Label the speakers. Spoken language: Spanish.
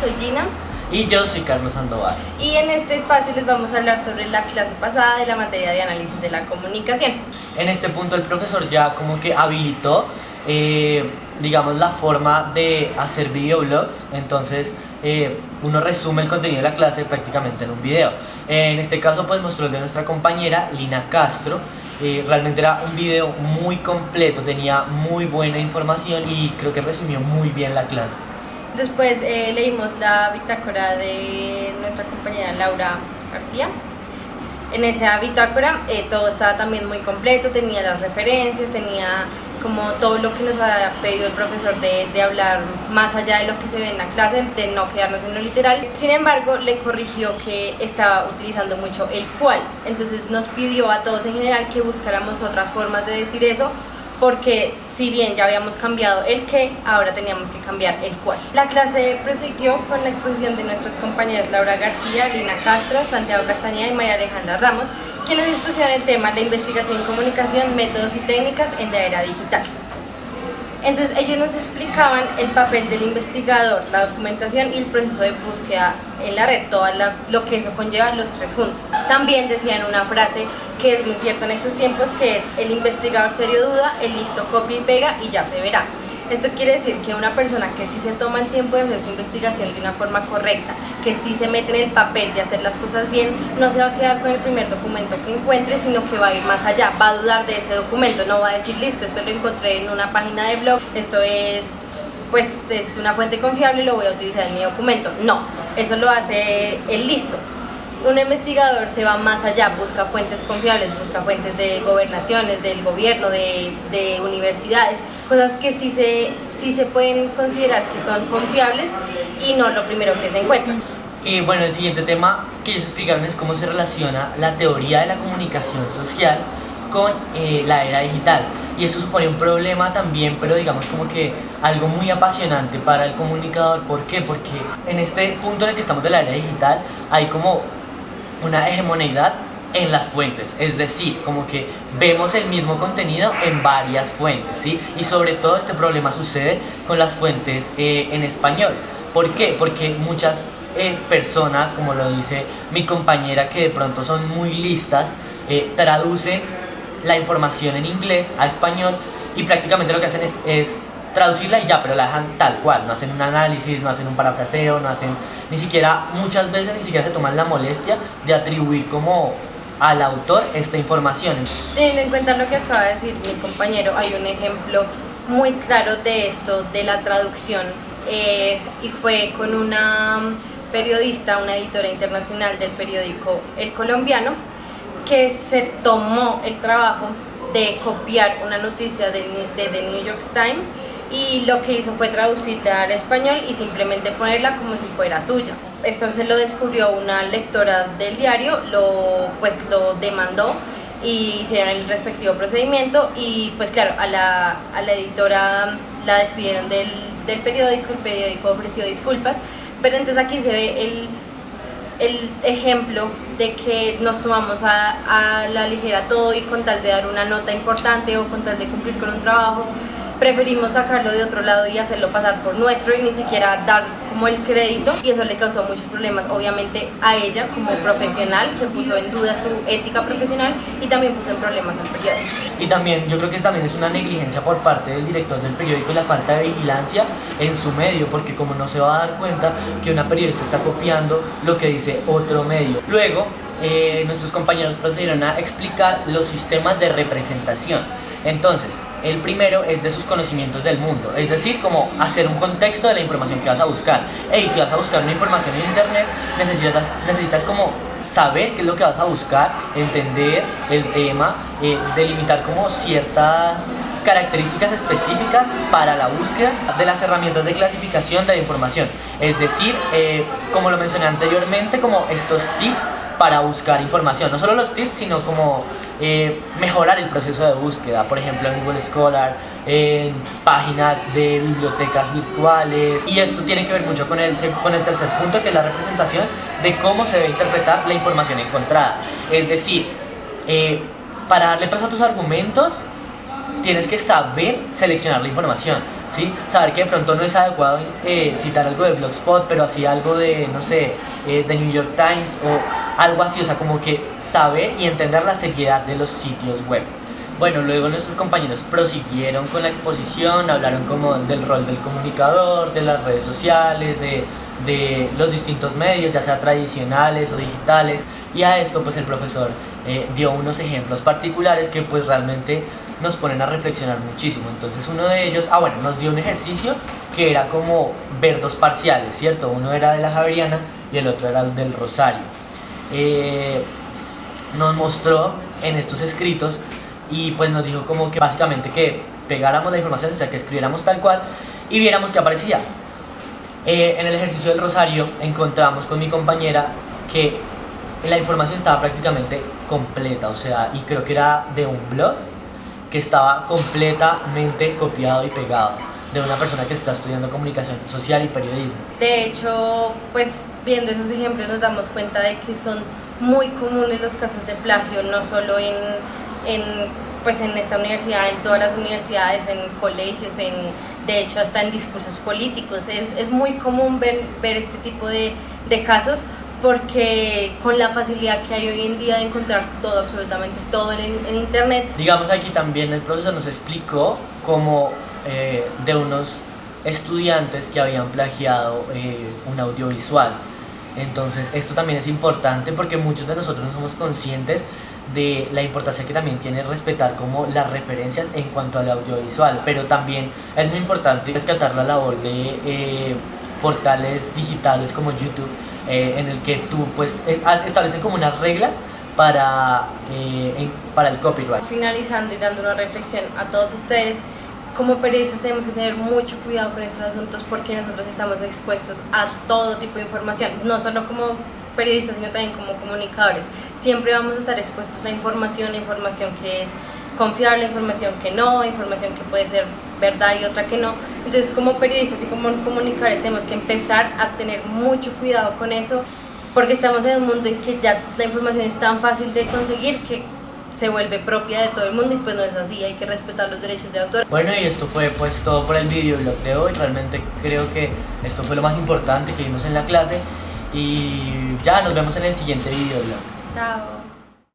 Speaker 1: soy Gina.
Speaker 2: Y yo soy Carlos Sandoval.
Speaker 1: Y en este espacio les vamos a hablar sobre la clase pasada de la materia de análisis de la comunicación.
Speaker 2: En este punto el profesor ya como que habilitó, digamos, la forma de hacer videoblogs. Entonces uno resume el contenido de la clase prácticamente en un video. En este caso pues mostró el de nuestra compañera Lina Castro. Realmente era un video muy completo, tenía muy buena información y creo que resumió muy bien la clase.
Speaker 1: Después leímos la bitácora de nuestra compañera Laura García. En esa bitácora todo estaba también muy completo, tenía las referencias, tenía como todo lo que nos ha pedido el profesor de hablar más allá de lo que se ve en la clase, de no quedarnos en lo literal. Sin embargo, le corrigió que estaba utilizando mucho el cual. Entonces nos pidió a todos en general que buscáramos otras formas de decir eso, porque si bien ya habíamos cambiado el qué, ahora teníamos que cambiar el cuál. La clase prosiguió con la exposición de nuestros compañeros Laura García, Lina Castro, Santiago Castañeda y María Alejandra Ramos, quienes expusieron el tema de investigación y comunicación, métodos y técnicas en la era digital. Entonces ellos nos explicaban el papel del investigador, la documentación y el proceso de búsqueda en la red, todo lo que eso conlleva los tres juntos. También decían una frase que es muy cierta en estos tiempos, que es: el investigador serio duda, el listo copia y pega y ya se verá. Esto quiere decir que una persona que sí se toma el tiempo de hacer su investigación de una forma correcta, que sí se mete en el papel de hacer las cosas bien, no se va a quedar con el primer documento que encuentre, sino que va a ir más allá, va a dudar de ese documento, no va a decir listo, esto lo encontré en una página de blog, esto es una fuente confiable, lo voy a utilizar en mi documento. No, eso lo hace el listo. Un investigador se va más allá, busca fuentes confiables, busca fuentes de gobernaciones, del gobierno, de universidades, cosas que sí se pueden considerar que son confiables y no lo primero que se encuentra.
Speaker 2: Y bueno, el siguiente tema que ellos explicaron es cómo se relaciona la teoría de la comunicación social con la era digital. Y esto supone un problema también, pero digamos como que algo muy apasionante para el comunicador. ¿Por qué? Porque en este punto en el que estamos de la era digital hay como una hegemoneidad en las fuentes, es decir, como que vemos el mismo contenido en varias fuentes, ¿sí? Y sobre todo este problema sucede con las fuentes en español. ¿Por qué? Porque muchas personas, como lo dice mi compañera, que de pronto son muy listas, traducen la información en inglés a español y prácticamente lo que hacen es traducirla y ya, pero la dejan tal cual, no hacen un análisis, no hacen un parafraseo, no hacen, muchas veces ni siquiera se toman la molestia de atribuir como al autor esta información.
Speaker 1: Teniendo en cuenta lo que acaba de decir mi compañero, hay un ejemplo muy claro de esto, de la traducción, y fue con una periodista, una editora internacional del periódico El Colombiano, que se tomó el trabajo de copiar una noticia de The New York Times y lo que hizo fue traducirla al español y simplemente ponerla como si fuera suya. Esto se lo descubrió una lectora del diario, lo demandó y hicieron el respectivo procedimiento y pues claro, a la editora la despidieron del periódico, el periódico ofreció disculpas, pero entonces aquí se ve el ejemplo de que nos tomamos a la ligera todo y con tal de dar una nota importante o con tal de cumplir con un trabajo, preferimos sacarlo de otro lado y hacerlo pasar por nuestro y ni siquiera dar como el crédito, y eso le causó muchos problemas obviamente a ella como profesional, se puso en duda su ética profesional y también puso en problemas al periódico.
Speaker 2: Y también yo creo que también es una negligencia por parte del director del periódico, la falta de vigilancia en su medio, porque como no se va a dar cuenta que una periodista está copiando lo que dice otro medio. Luego nuestros compañeros procedieron a explicar los sistemas de representación. Entonces, el primero es de sus conocimientos del mundo, es decir, como hacer un contexto de la información que vas a buscar. Si vas a buscar una información en internet, necesitas como saber qué es lo que vas a buscar, entender el tema, delimitar como ciertas características específicas para la búsqueda de las herramientas de clasificación de la información. Es decir, como lo mencioné anteriormente, como estos tips para buscar información, no solo los tips, sino como mejorar el proceso de búsqueda, por ejemplo en Google Scholar, en páginas de bibliotecas virtuales. Y esto tiene que ver mucho con el tercer punto, que es la representación de cómo se debe interpretar la información encontrada. Es decir, para darle paso a tus argumentos, tienes que saber seleccionar la información. ¿sí? Saber que de pronto no es adecuado citar algo de Blogspot, pero así algo de, no sé, de New York Times o algo así, o sea, como que saber y entender la seriedad de los sitios web. Bueno, luego nuestros compañeros prosiguieron con la exposición, hablaron como del rol del comunicador, de las redes sociales, de los distintos medios, ya sea tradicionales o digitales, y a esto pues el profesor dio unos ejemplos particulares que pues realmente nos ponen a reflexionar muchísimo. Entonces uno de ellos, nos dio un ejercicio que era como ver dos parciales, ¿cierto? Uno era de la Javeriana y el otro era del Rosario. Nos mostró en estos escritos y pues nos dijo como que básicamente que pegáramos la información, o sea que escribiéramos tal cual y viéramos qué aparecía. En el ejercicio del Rosario encontramos con mi compañera que la información estaba prácticamente completa, o sea, y creo que era de un blog que estaba completamente copiado y pegado de una persona que está estudiando comunicación social y periodismo.
Speaker 1: De hecho, pues viendo esos ejemplos nos damos cuenta de que son muy comunes los casos de plagio, no solo en esta universidad, en todas las universidades, en colegios, de hecho hasta en discursos políticos. Es muy común ver este tipo de casos, porque con la facilidad que hay hoy en día de encontrar todo, absolutamente todo en internet.
Speaker 2: Digamos, aquí también el profesor nos explicó cómo de unos estudiantes que habían plagiado un audiovisual. Entonces esto también es importante porque muchos de nosotros no somos conscientes de la importancia que también tiene respetar como las referencias en cuanto al audiovisual, pero también es muy importante rescatar la labor de portales digitales como YouTube, en el que tú pues estableces como unas reglas para el copyright.
Speaker 1: Finalizando y dando una reflexión a todos ustedes, como periodistas tenemos que tener mucho cuidado con estos asuntos porque nosotros estamos expuestos a todo tipo de información, no solo como periodistas sino también como comunicadores. Siempre vamos a estar expuestos a información que es confiable, información que no, información que puede ser verdad y otra que no. Entonces como periodistas y como comunicadores tenemos que empezar a tener mucho cuidado con eso, porque estamos en un mundo en que ya la información es tan fácil de conseguir que se vuelve propia de todo el mundo y pues no es así, hay que respetar los derechos de autor.
Speaker 2: Bueno, y esto fue pues todo por el videoblog de hoy. Realmente creo que esto fue lo más importante que vimos en la clase y ya nos vemos en el siguiente videoblog.
Speaker 1: Chao.